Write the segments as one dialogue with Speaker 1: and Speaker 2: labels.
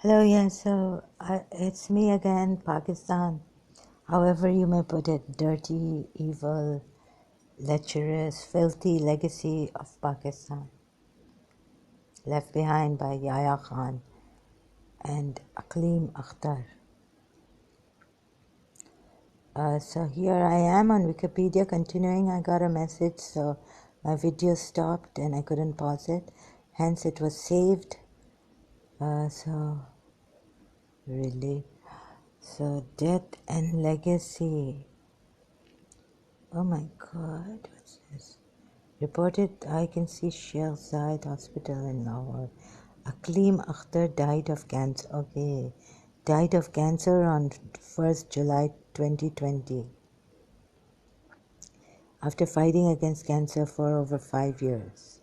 Speaker 1: Hello, yeah, it's me again, Pakistan. However you may put it, dirty, evil, lecherous, filthy legacy of Pakistan, left behind by Yahya Khan and Aqlim Akhtar. So here I am on Wikipedia continuing. I got a message, so my video stopped and I couldn't pause it. Hence it was saved. So death and legacy. Oh my God, what's this? Reported I can see Sheikh Zayed Hospital in Lahore. Aqlim Akhtar died of cancer. Okay. Died of cancer on 1st July 2020 after fighting against cancer for over 5 years.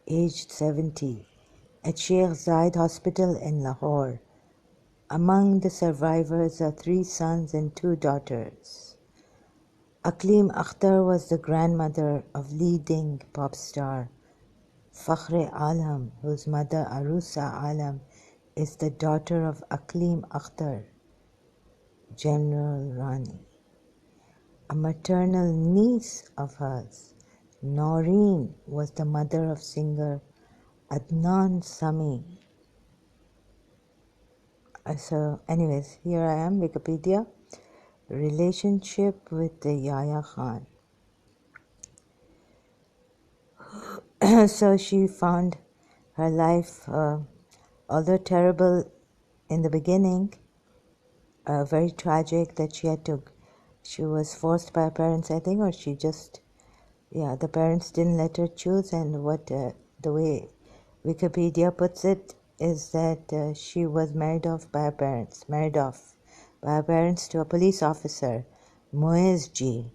Speaker 1: Aged 70. At Sheikh Zayed Hospital in Lahore. Among the survivors are 3 sons and 2 daughters. Aqlim Akhtar was the grandmother of leading pop star Fakhre Alam, whose mother Arusa Alam is the daughter of Aqlim Akhtar, General Rani. A maternal niece of hers, Noreen, was the mother of singer Adnan Sami. So anyways, here I am, Wikipedia. Relationship with the Yahya Khan. So she found her life, although terrible in the beginning, very tragic that she was forced by her parents, I think, or the parents didn't let her choose. And the way Wikipedia puts it is that she was married off by her parents to a police officer, Moez G,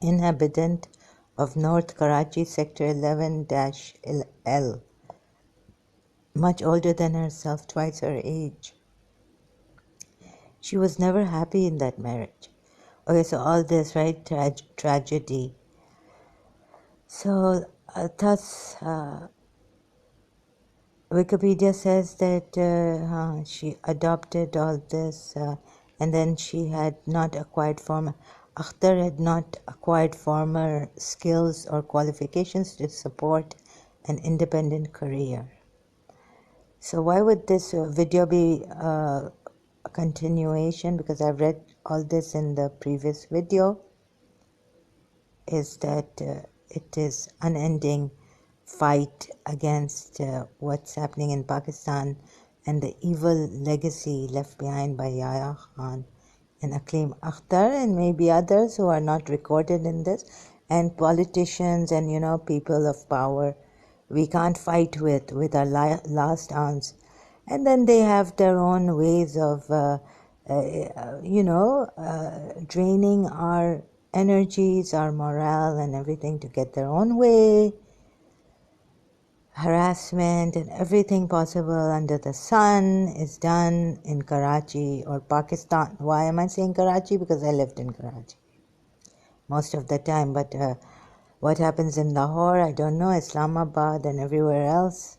Speaker 1: inhabitant of North Karachi Sector 11-L, much older than herself, twice her age. She was never happy in that marriage. Okay, so all this, right, tragedy. So thus, Wikipedia says that she adopted all this, and then she had not acquired Akhtar had not acquired former skills or qualifications to support an independent career. So why would this video be a continuation? Because I've read all this in the previous video. Is that it is unending fight against what's happening in Pakistan and the evil legacy left behind by Yahya Khan and Aqlim Akhtar and maybe others who are not recorded in this, and politicians and people of power we can't fight with our last ounce. And then they have their own ways of draining our energies, our morale and everything to get their own way. Harassment and everything possible under the sun is done in Karachi or Pakistan. Why am I saying Karachi? Because I lived in Karachi most of the time. But what happens in Lahore, I don't know, Islamabad and everywhere else.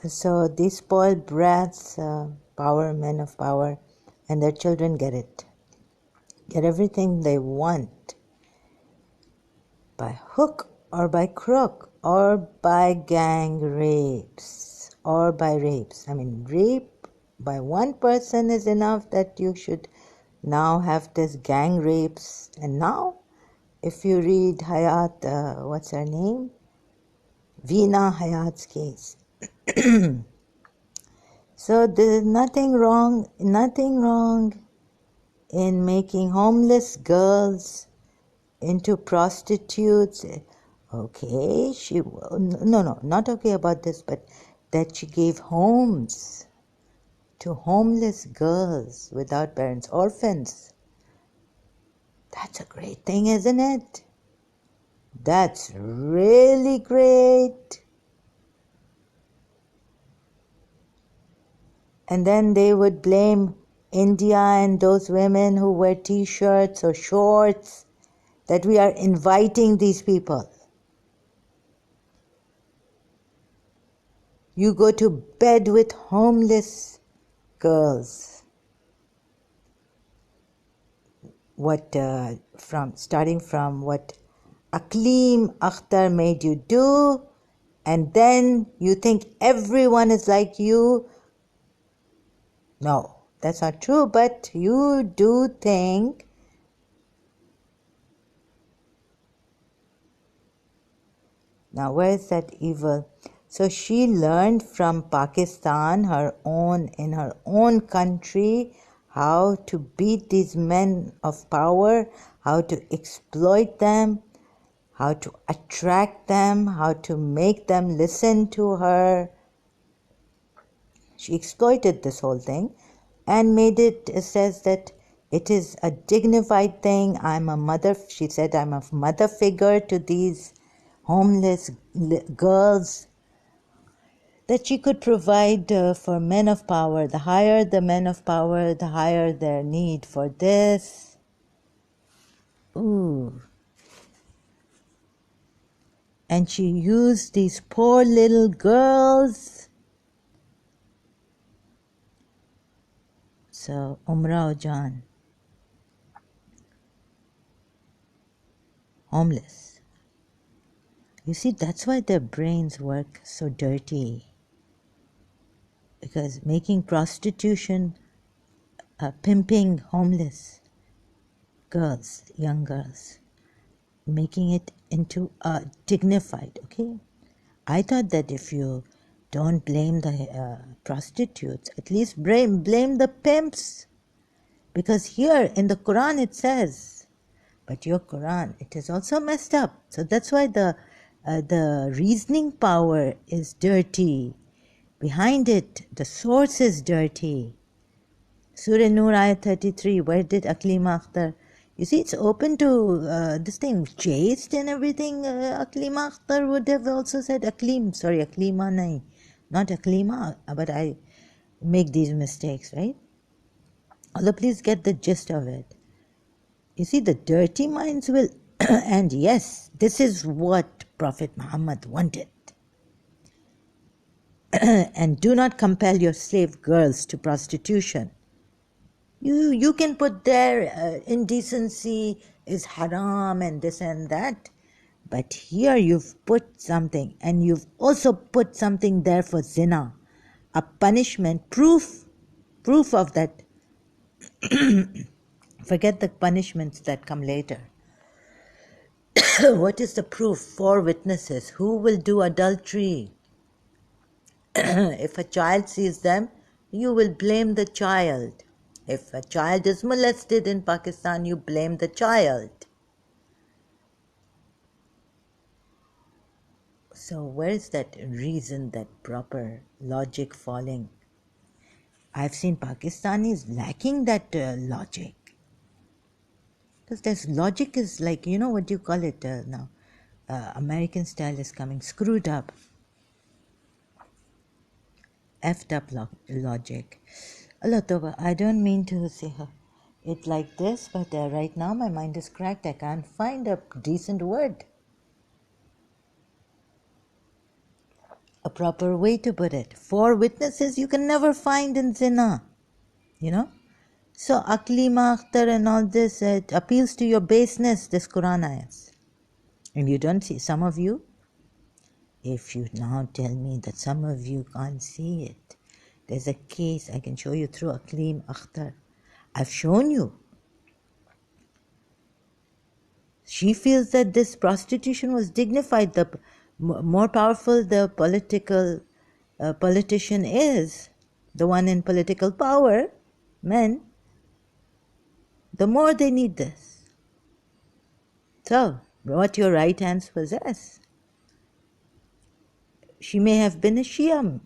Speaker 1: So these spoiled brats, men of power, and their children get everything they want by hook or by crook or by gang rapes or by rapes. I mean, rape by one person is enough that you should now have this gang rapes. And now, if you read Hayat, what's her name? Veena Hayat's case. So there is nothing wrong in making homeless girls into prostitutes. Okay, not okay about this, but that she gave homes to homeless girls without parents, orphans. That's a great thing, isn't it? That's really great. And then they would blame India and those women who wear t-shirts or shorts that we are inviting these people. You go to bed with homeless girls. Starting from what Aqlim Akhtar made you do, and then you think everyone is like you. No, that's not true, but you do think. Now, where is that evil? So she learned from Pakistan, in her own country, how to beat these men of power, how to exploit them, how to attract them, how to make them listen to her. She exploited this whole thing and it says that it is a dignified thing. She said, I'm a mother figure to these homeless girls, that she could provide for men of power. The higher the men of power, the higher their need for this. Ooh. And she used these poor little girls. So, Umrao Jan, homeless. You see, that's why their brains work so dirty. Because making prostitution, pimping homeless girls, young girls, making it into dignified, okay? I thought that if you don't blame the prostitutes, at least blame the pimps. Because here in the Quran it says, but your Quran, it is also messed up. So that's why the reasoning power is dirty. Behind it, the source is dirty. Surah Nur ayat 33, where did Aqlima Akhtar? You see, it's open to this thing, chaste and everything. Aqlima Akhtar would have also said Aqlima nahi. Not Aqlima, but I make these mistakes, right? Although please get the gist of it. You see, the dirty minds will, and yes, this is what Prophet Muhammad wanted. And do not compel your slave girls to prostitution. You can put there indecency is haram and this and that, but here you've put something, and you've also put something there for zina, a punishment, proof of that. Forget the punishments that come later. What is the proof? 4 witnesses. Who will do adultery? If a child sees them, you will blame the child. If a child is molested in Pakistan, you blame the child. So where is that reason, that proper logic falling? I've seen Pakistanis lacking that logic. Because there's logic is like, what do you call it now? American style is coming, screwed up. Effed up logic. Allah Tawbah, I don't mean to say it like this, but right now my mind is cracked. I can't find a decent word. A proper way to put it. 4 witnesses you can never find in zina. So Aqlima Akhtar and all this, it appeals to your baseness, this Quran ayahs. And you don't see, some of you, if you now tell me that some of you can't see it, there's a case I can show you through Aqlim Akhtar. I've shown you. She feels that this prostitution was dignified. The more powerful the politician is, the one in political power, men, the more they need this. So, what your right hands possess. She may have been a Shia,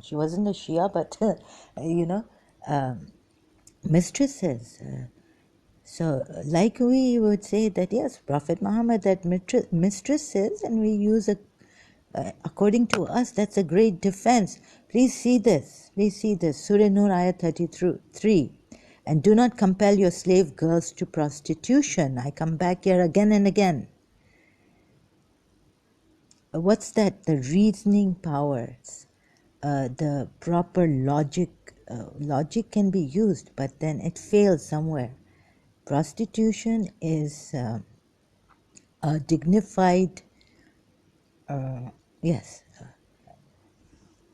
Speaker 1: she wasn't a Shia, but, mistresses. So, like we would say that, yes, Prophet Muhammad had mistresses, and we use according to us, that's a great defense. Please see this. Surah Nur ayat 33. And do not compel your slave girls to prostitution. I come back here again and again. What's that? The reasoning powers. the proper logic can be used, but then it fails somewhere. Prostitution is a dignified, yes,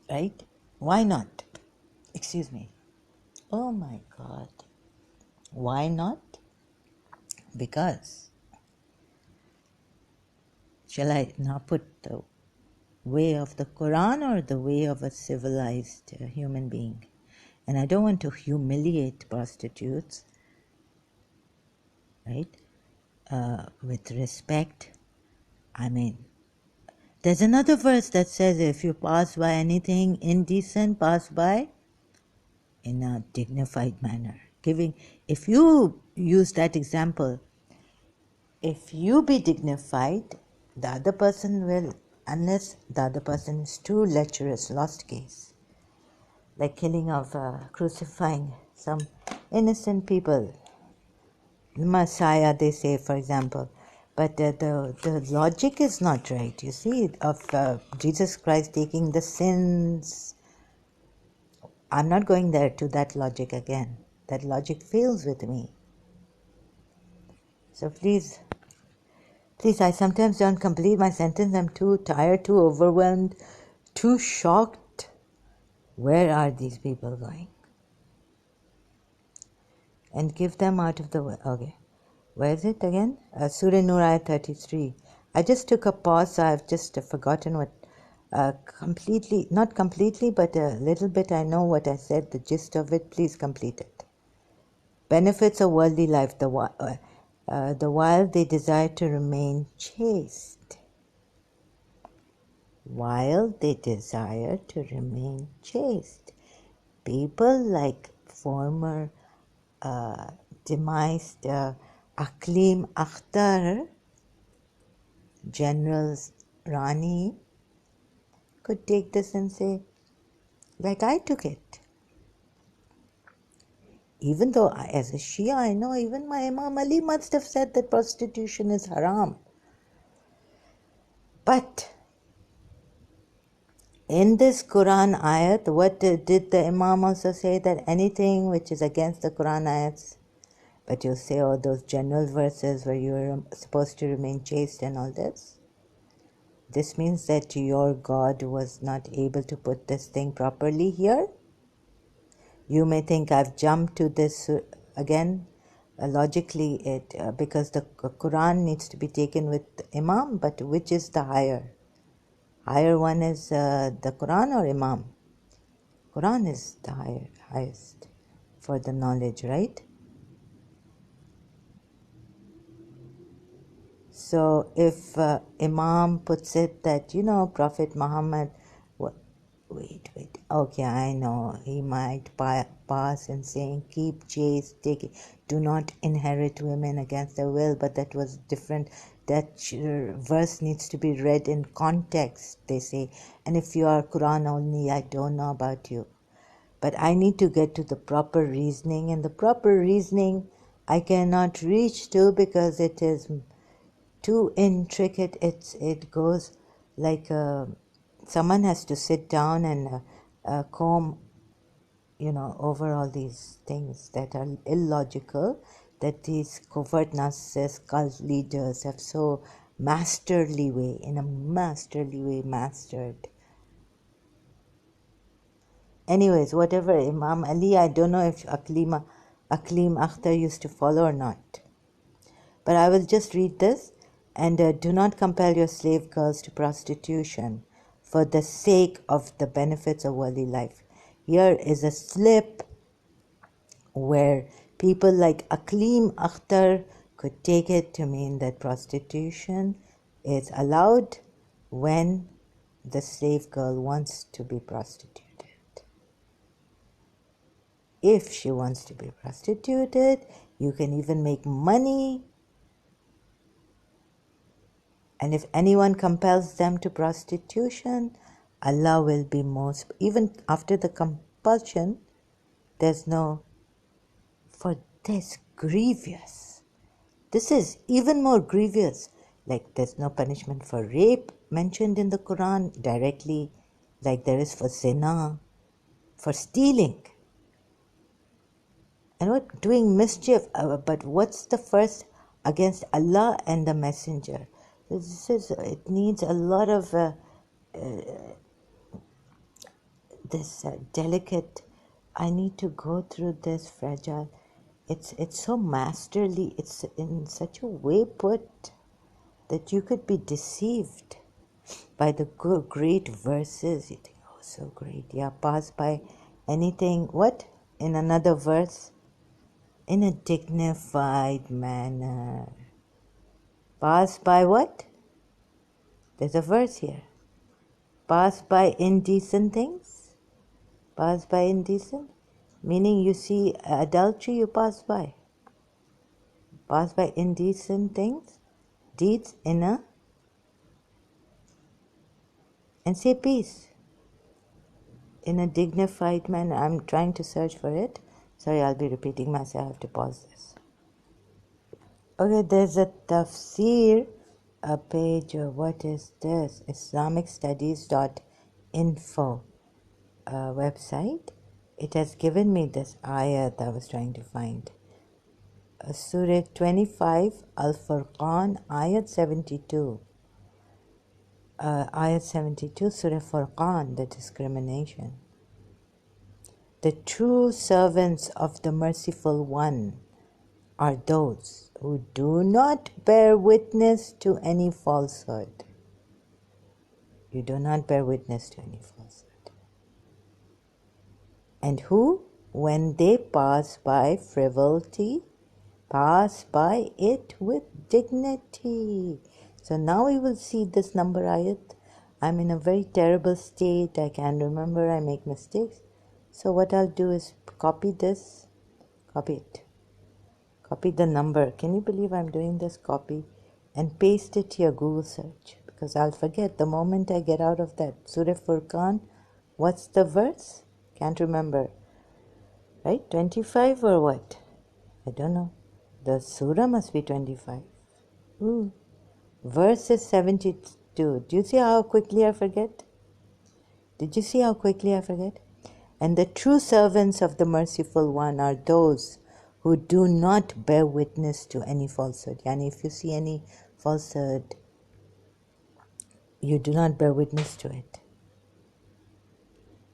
Speaker 1: right? Why not? Excuse me. Oh my God. Why not? Because, shall I now put the way of the Quran or the way of a civilized human being? And I don't want to humiliate prostitutes, right? With respect, I mean, there's another verse that says if you pass by anything indecent, pass by in a dignified manner. If you use that example, if you be dignified, the other person will, unless the other person is too lecherous, lost case, like killing of crucifying some innocent people, Messiah, they say, for example. But the logic is not right, you see, of Jesus Christ taking the sins. I'm not going there to that logic again. That logic fails with me. So please, I sometimes don't complete my sentence. I'm too tired, too overwhelmed, too shocked. Where are these people going? And give them out of the way. Okay. Where is it again? Surah Nur ayat 33. I just took a pause, so I've just forgotten what, not completely, but a little bit I know what I said, the gist of it. Please complete it. Benefits of worldly life, the while they desire to remain chaste. While they desire to remain chaste. People like former demised Aklim Akhtar, General Rani, could take this and say, like I took it. Even though as a Shia, I know even my Imam Ali must have said that prostitution is haram. But in this Quran ayat, what did the Imam also say? That anything which is against the Quran ayats, but you say all those general verses where you are supposed to remain chaste and all this. This means that your God was not able to put this thing properly here. You may think I've jumped to this again. Logically, because the Quran needs to be taken with Imam, but which is the higher? Higher one is the Quran or Imam? Quran is the highest for the knowledge, right? So if Imam puts it that, Prophet Muhammad, wait, okay, I know, he might pass in saying, keep chaste, take it, do not inherit women against their will, but that was different. That verse needs to be read in context, they say. And if you are Quran only, I don't know about you. But I need to get to the proper reasoning, and the proper reasoning I cannot reach to because it is too intricate. It goes like someone has to sit down and comb, over all these things that are illogical, that these covert narcissist cult leaders have so masterly way mastered. Anyways, whatever, Imam Ali, I don't know if Aklim Akhtar used to follow or not. But I will just read this. And do not compel your slave girls to prostitution for the sake of the benefits of worldly life. Here is a slip where people like Aklim Akhtar could take it to mean that prostitution is allowed when the slave girl wants to be prostituted. If she wants to be prostituted, you can even make money. And if anyone compels them to prostitution, Allah will be most, even after the compulsion, there's no, for this grievous. This is even more grievous. Like there's no punishment for rape mentioned in the Quran directly. like there is for zina, for stealing. And what? Doing mischief. But what's the first? Against Allah and the Messenger. It needs a lot of this delicate. I need to go through this fragile. It's so masterly. It's in such a way put that you could be deceived by the great verses. You think, oh, so great. Yeah, pass by anything. What? In another verse? In a dignified manner. Pass by what? There's a verse here. Pass by indecent things. Pass by indecent. Meaning you see adultery, you pass by. Pass by indecent things. Deeds in a. And say peace. In a dignified manner. I'm trying to search for it. Sorry, I'll be repeating myself. I have to pause this. Okay, there's a tafsir, a page. What is this? IslamicStudies.info website. It has given me this ayat I was trying to find. Surah 25, Al-Furqan, ayat 72. Ayat 72, Surah Furqan, the discrimination. The true servants of the Merciful One are those who do not bear witness to any falsehood. You do not bear witness to any falsehood. And who, when they pass by frivolity, pass by it with dignity. So now we will see this number ayat. I'm in a very terrible state. I can't remember. I make mistakes. So what I'll do is copy this. Copy it. Copy the number. Can you believe I'm doing this? Copy and paste it to your Google search, because I'll forget the moment I get out of that. Surah Furqan, what's the verse? Can't remember. Right? 25 or what? I don't know. The surah must be 25. Ooh. Verse is 72. Do you see how quickly I forget? Did you see how quickly I forget? And the true servants of the Merciful One are those who do not bear witness to any falsehood. Yani if you see any falsehood, you do not bear witness to it.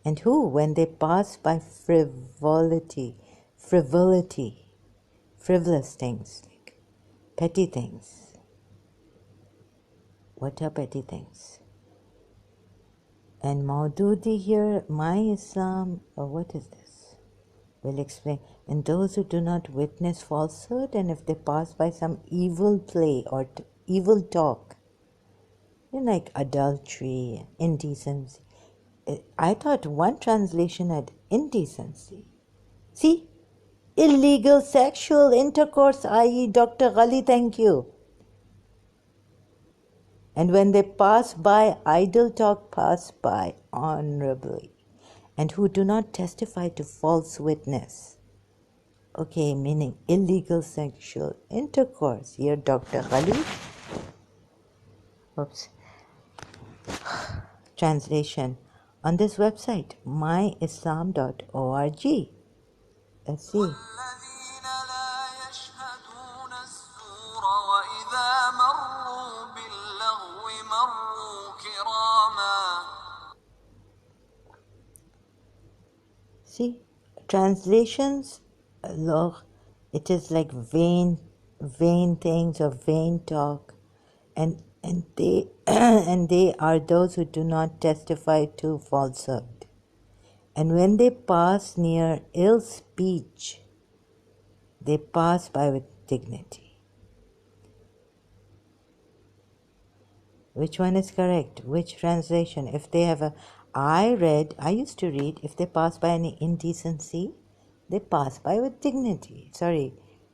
Speaker 1: And who, when they pass by frivolity, frivolous things, like petty things. What are petty things? And Maududi here, my Islam, or what is this? We'll explain. And those who do not witness falsehood, and if they pass by some evil play or evil talk, like adultery, indecency. I thought one translation had indecency. See? Illegal sexual intercourse, i.e. Dr. Ghali, thank you. And when they pass by, idle talk, pass by honorably. And who do not testify to false witness. Okay, meaning illegal sexual intercourse. Here, Dr. Ghali. Oops. Translation. On this website, myislam.org. Let's see. See, translations, it is like vain things or vain talk, and they and they are those who do not testify to falsehood. And when they pass near ill speech, they pass by with dignity. Which one is correct? Which translation? If they have I used to read, if they pass by any indecency, they pass by with dignity. Sorry.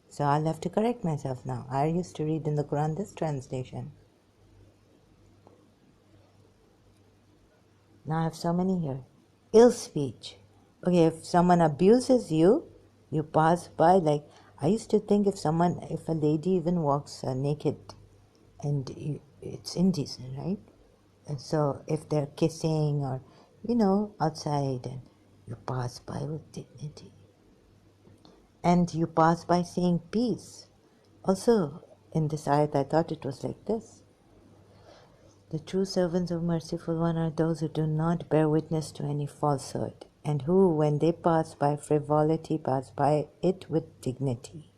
Speaker 1: So I'll have to correct myself now. I used to read in the Quran this translation. Now I have so many here. Ill speech. Okay, if someone abuses you, you pass by like, I used to think if a lady even walks naked, and it's indecent, right? And so if they're kissing or, outside, and you pass by with dignity. And you pass by saying peace. Also, in this ayat, I thought it was like this. The true servants of Merciful One are those who do not bear witness to any falsehood, and who, when they pass by frivolity, pass by it with dignity.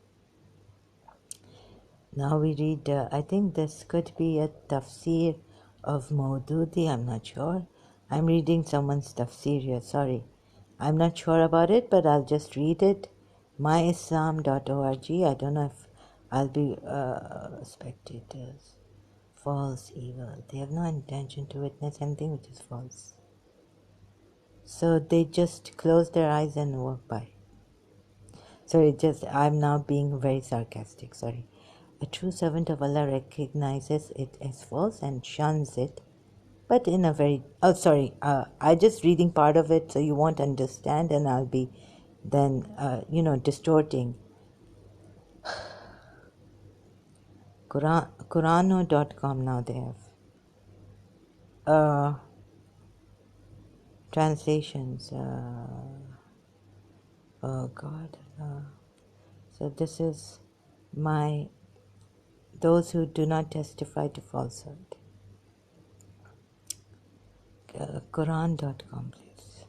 Speaker 1: Now we read, I think this could be a tafsir of Maududi, I'm not sure. I'm reading someone's tafsir here, sorry. I'm not sure about it, but I'll just read it. myislam.org. I don't know if I'll be spectators. False, evil. They have no intention to witness anything which is false. So they just close their eyes and walk by. Sorry, I'm now being very sarcastic, sorry. A true servant of Allah recognizes it as false and shuns it, but in a very... I just reading part of it so you won't understand, and I'll be then, distorting. Qurano.com now they have. Translations. Oh God. So this is those who do not testify to falsehood. Quran.com, please.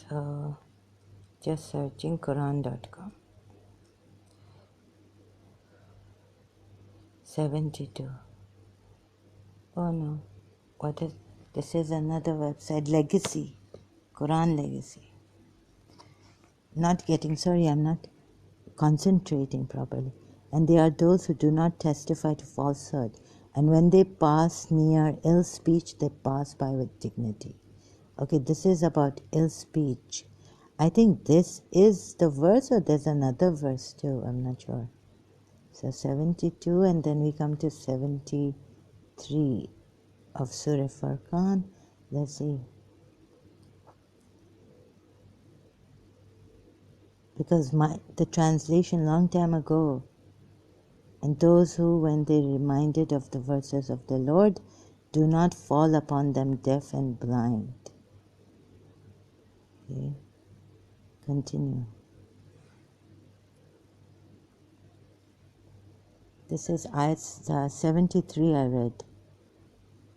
Speaker 1: So just searching Quran.com. 72. Oh no. What is this? Is another website. Legacy. Quran Legacy. I'm not concentrating properly. And they are those who do not testify to falsehood. And when they pass near ill speech, they pass by with dignity. Okay, this is about ill speech. I think this is the verse, or there's another verse too. I'm not sure. So 72, and then we come to 73 of Surah Furqan. Let's see. Because the translation long time ago, and those who, when they reminded of the verses of the Lord, do not fall upon them deaf and blind. Okay. Continue. This is ayat 73 I read.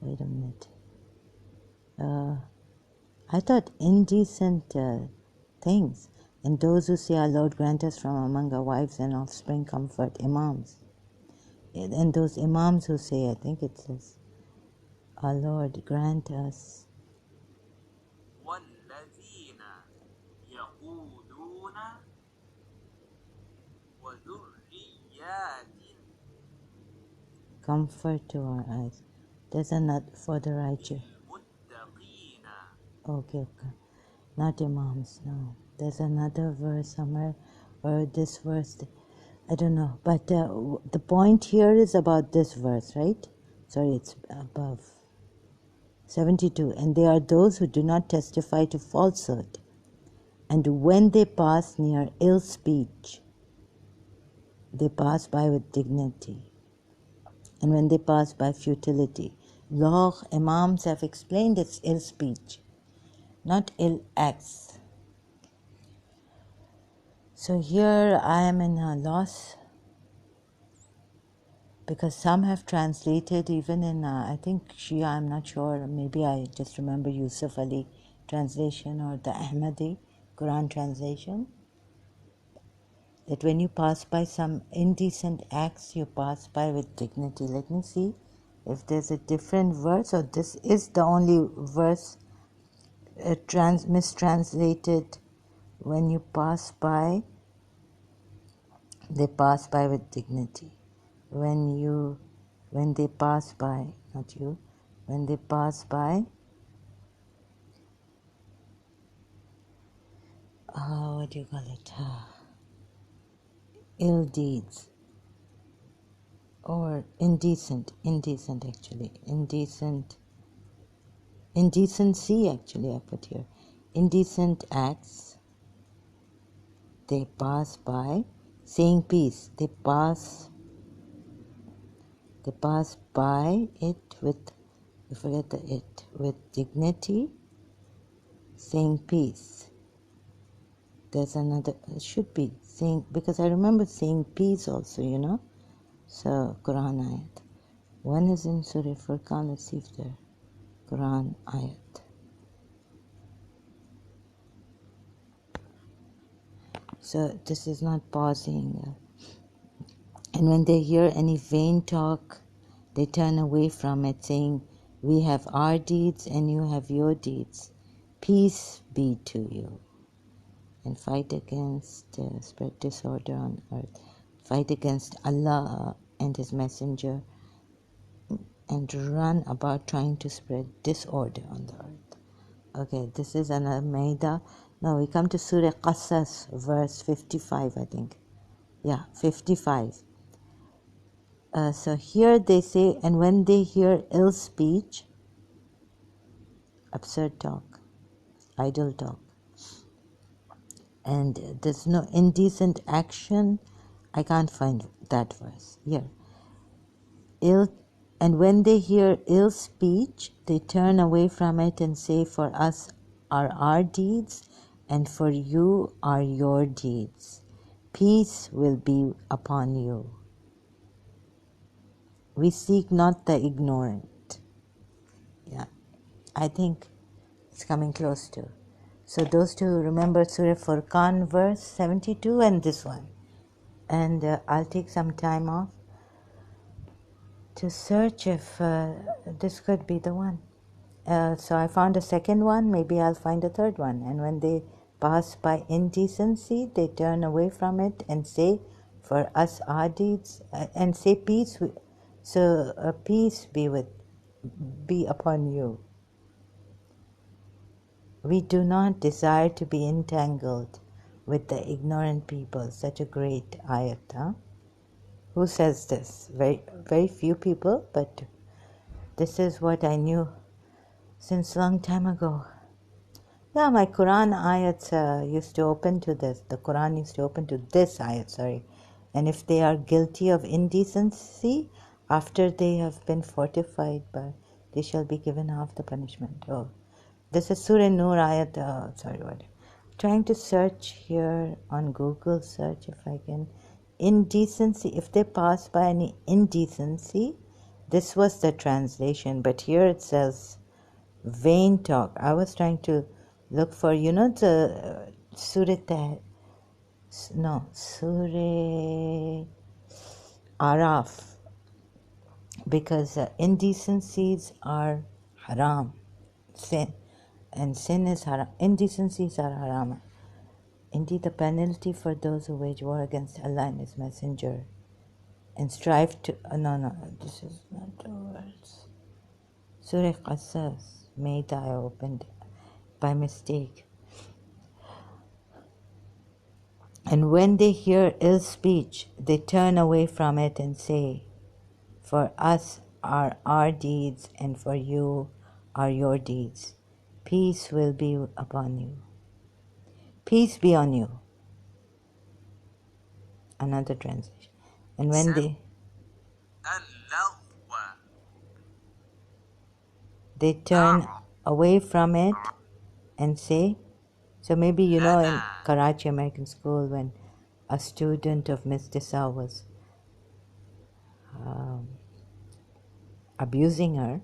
Speaker 1: Wait a minute. I thought indecent things. And those who say, our Lord grant us from among our wives and offspring comfort, imams. And those imams who say, I think it says, our Lord grant us.
Speaker 2: وَالَّذِينَ يَقُولُونَ وَذُرِّيَّاتٍ.
Speaker 1: Comfort to our eyes. There's another for the righteous. Okay. Not imams, no. There's another verse somewhere, or this verse, I don't know. But the point here is about this verse, right? Sorry, it's above. 72. And they are those who do not testify to falsehood. And when they pass near ill speech, they pass by with dignity. And when they pass by futility, imams have explained it's ill speech, not ill acts. So here I am in a loss, because some have translated even in, I think Shia, I'm not sure, maybe I just remember Yusuf Ali translation or the Ahmadi Quran translation, that when you pass by some indecent acts, you pass by with dignity. Let me see if there's a different verse, or this is the only verse mistranslated. When you pass by, they pass by with dignity. When they pass by, not you, when they pass by, what do you call it? Ill deeds. Or indecent actually. Indecency actually I put here. Indecent acts, they pass by, saying peace, they pass by it with You forget the it. With dignity, saying peace. There's another, it should be saying, because I remember saying peace also, So, Quran ayat. One is in Surah Furqan, let's see if there, Quran ayat. So, this is not pausing. And when they hear any vain talk, they turn away from it, saying, we have our deeds and you have your deeds. Peace be to you. And fight against, spread disorder on earth. Fight against Allah and His Messenger and run about trying to spread disorder on the earth. Okay, this is an Al-Maida. Now we come to Surah Qasas, verse 55, I think. Yeah, 55. So here they say, and when they hear ill speech, absurd talk, idle talk, and there's no indecent action, I can't find that verse here. Ill, and when they hear ill speech, they turn away from it and say, for us are our deeds, and for you are your deeds. Peace will be upon you. We seek not the ignorant. Yeah, I think it's coming close to. So those two, remember Surah Furqan verse 72 and this one. And I'll take some time off to search if this could be the one. So I found a second one, maybe I'll find a third one. And when they pass by indecency, they turn away from it and say, for us our deeds, and say peace. So peace be upon you. We do not desire to be entangled with the ignorant people. Such a great ayat, huh? Who says this? Very, very few people, but this is what I knew since a long time ago. Yeah, my Quran ayats used to open to this. The Quran used to open to this ayat, sorry. And if they are guilty of indecency, after they have been fortified, they shall be given half the punishment. Oh, this is Surah Nur ayat, sorry, what? Trying to search here on Google search if I can. Indecency, if they pass by any indecency, this was the translation, but here it says vain talk. I was trying to look for, the Surah, Surah Araf, because indecencies are haram, sin, and sin is haram. Indecencies are haram. Indeed, the penalty for those who wage war against Allah and His Messenger and strive to. No, this is not the words. Surah Qasas, Maida, I opened by mistake. And when they hear ill speech, they turn away from it and say, for us are our deeds, and for you are your deeds. Peace will be upon you. Peace be on you. Another translation. And when they turn away from it and say, so maybe in Karachi American School, when a student of Miss Disa was abusing her,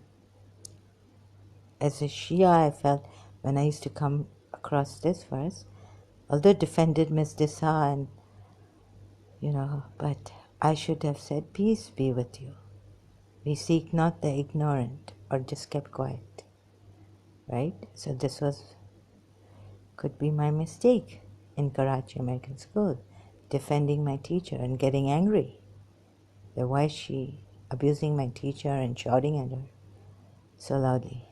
Speaker 1: as a Shia, I felt when I used to come across this verse, although defended Miss Disa and but I should have said, peace be with you. We seek not the ignorant, or just kept quiet. Right? So this could be my mistake in Karachi American School, defending my teacher and getting angry. Then why is she abusing my teacher and shouting at her so loudly?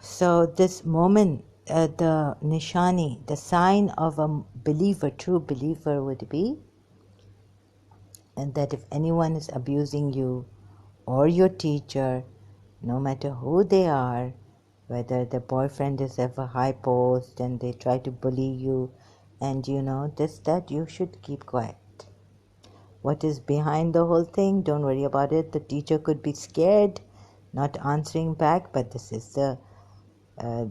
Speaker 1: So this moment, the nishani, the sign of a believer, true believer would be, and that if anyone is abusing you or your teacher, no matter who they are, whether the boyfriend is ever high post and they try to bully you, and this, that, you should keep quiet. what is behind the whole thing. Don't worry about it. The teacher could be scared, not answering back, but this is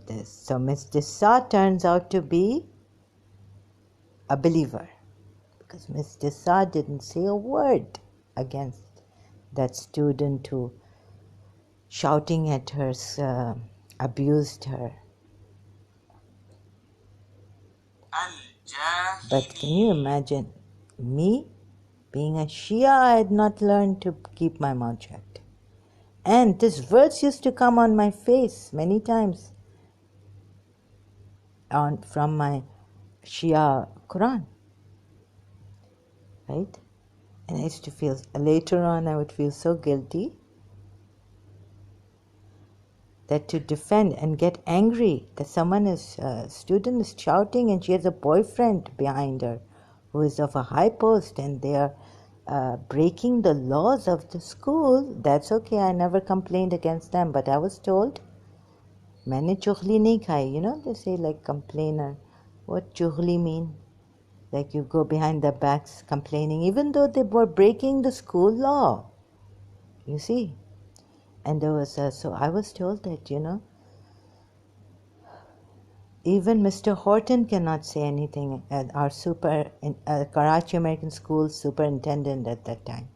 Speaker 1: this. So Miss Dissa turns out to be a believer, because Miss Dissa didn't say a word against that student who shouting at her abused her. But can you imagine me being a Shia? I had not learned to keep my mouth shut. And this verse used to come on my face many times from my Shia Quran, right? And I used to feel, later on I would feel so guilty that to defend and get angry that a student is shouting and she has a boyfriend behind her who is of a high post and they are breaking the laws of the school. That's okay, I never complained against them, but I was told, maine chughli nahi khai. They say like complainer. What chughli mean? Like you go behind their backs complaining, even though they were breaking the school law. You see? And there was so I was told that, even Mr. Horton cannot say anything, our Karachi American School superintendent at that time.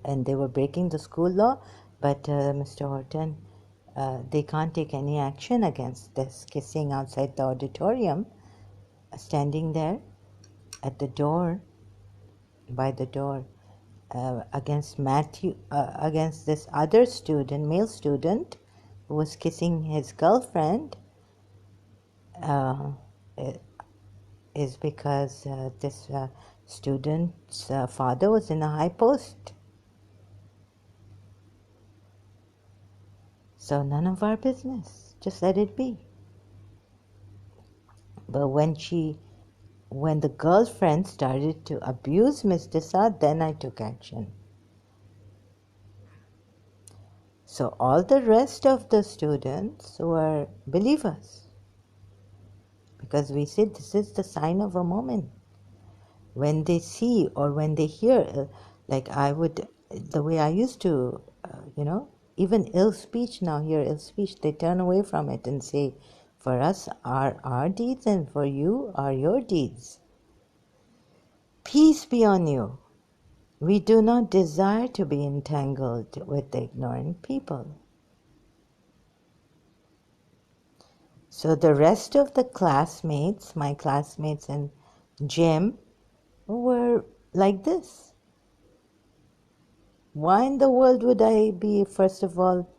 Speaker 1: And they were breaking the school law, but Mr. Horton, they can't take any action against this kissing outside the auditorium, standing there at the door, by the door, against against this other student, male student, who was kissing his girlfriend. Is because this student's father was in a high post. So none of our business. Just let it be. But when the girlfriend started to abuse Miss Dissa, then I took action. So all the rest of the students were believers. Because we said this is the sign of a moment. When they see or when they hear, like the way I used to, even ill speech now, hear ill speech, they turn away from it and say, for us are our deeds and for you are your deeds. Peace be on you. We do not desire to be entangled with the ignorant people. So the rest of the classmates, my classmates in gym, were like this. Why in the world would I be, first of all,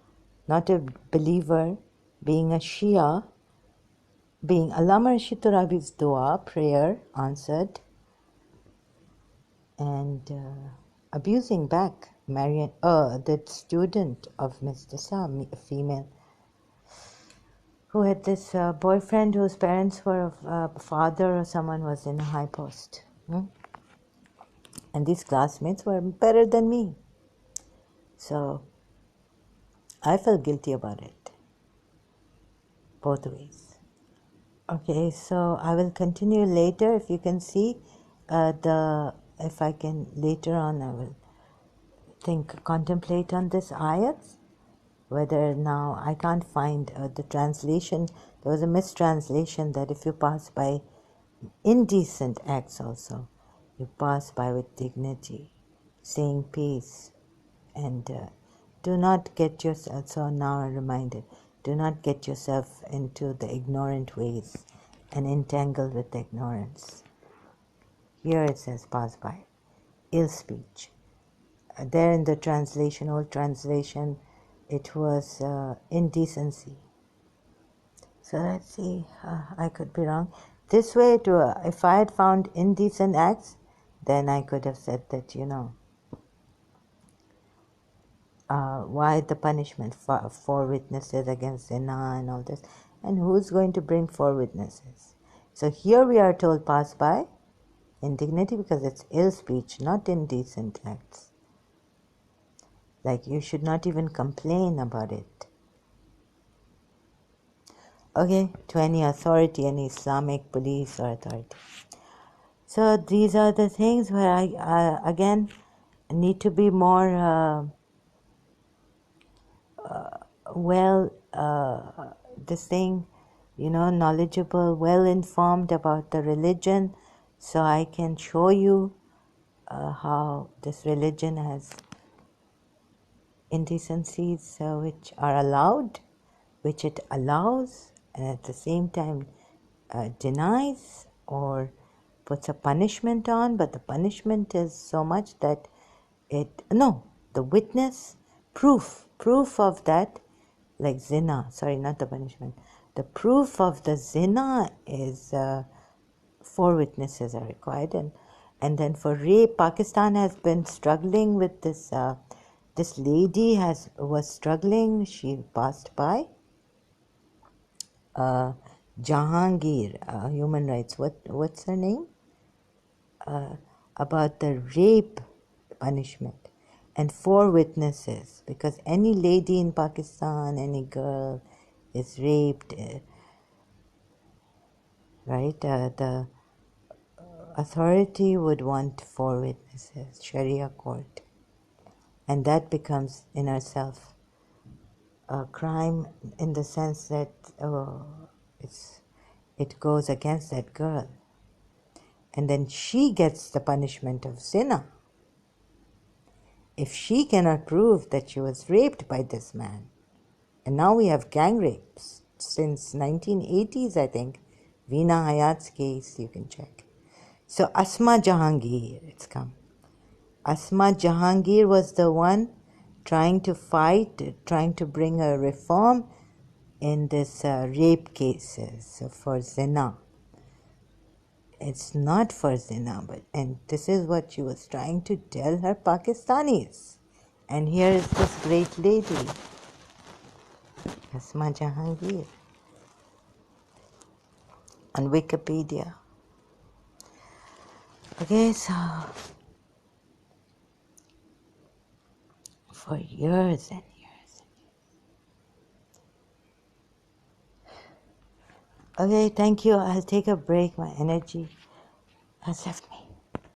Speaker 1: not a believer, being a Shia, being Allama Rashid Turabi's dua, prayer answered, and abusing back the student of Miss Dissa, a female, who had this boyfriend whose parents were father or someone was in a high post. And these classmates were better than me. So I felt guilty about it, both ways. Okay, so I will continue later. If you can see if I can later on, I will contemplate on this ayat. Whether now I can't find the translation. There was a mistranslation that if you pass by indecent acts also, you pass by with dignity, saying peace, and do not get yourself, so now I'm reminded, do not get yourself into the ignorant ways and entangled with ignorance. Here it says pass by, ill speech. There in the translation, old translation, it was indecency. So let's see, I could be wrong. This way, if I had found indecent acts, then I could have said that, why the punishment? Four witnesses against zina and all this. And who's going to bring four witnesses? So here we are told pass by indignity because it's ill speech, not indecent acts. Like you should not even complain about it. Okay, to any authority, any Islamic police or authority. So these are the things where I again need to be more well, this thing, knowledgeable, well informed about the religion, so I can show you how this religion has indecencies which are allowed, which it allows, and at the same time denies or puts a punishment on, but the punishment is so much that the witness, proof of that, like zina, sorry, not the punishment. The proof of the zina is 4 witnesses are required, and then for rape, Pakistan has been struggling with this. This lady was struggling. She passed by. Jahangir, human rights. What's her name? About the rape punishment, and 4 witnesses, because any lady in Pakistan, any girl is raped, right? The authority would want 4 witnesses, Sharia court, and that becomes in itself a crime in the sense that it goes against that girl, and then she gets the punishment of zina if she cannot prove that she was raped by this man. And now we have gang rapes since 1980s, I think. Veena Hayat's case, you can check. So Asma Jahangir, it's come. Asma Jahangir was the one trying to fight, trying to bring a reform in this rape cases for zina. It's not for zina, and this is what she was trying to tell her Pakistanis. And here is this great lady, Asma Jahangir, on Wikipedia. Okay, so for years and years. Okay, thank you. I'll take a break. My energy has left me.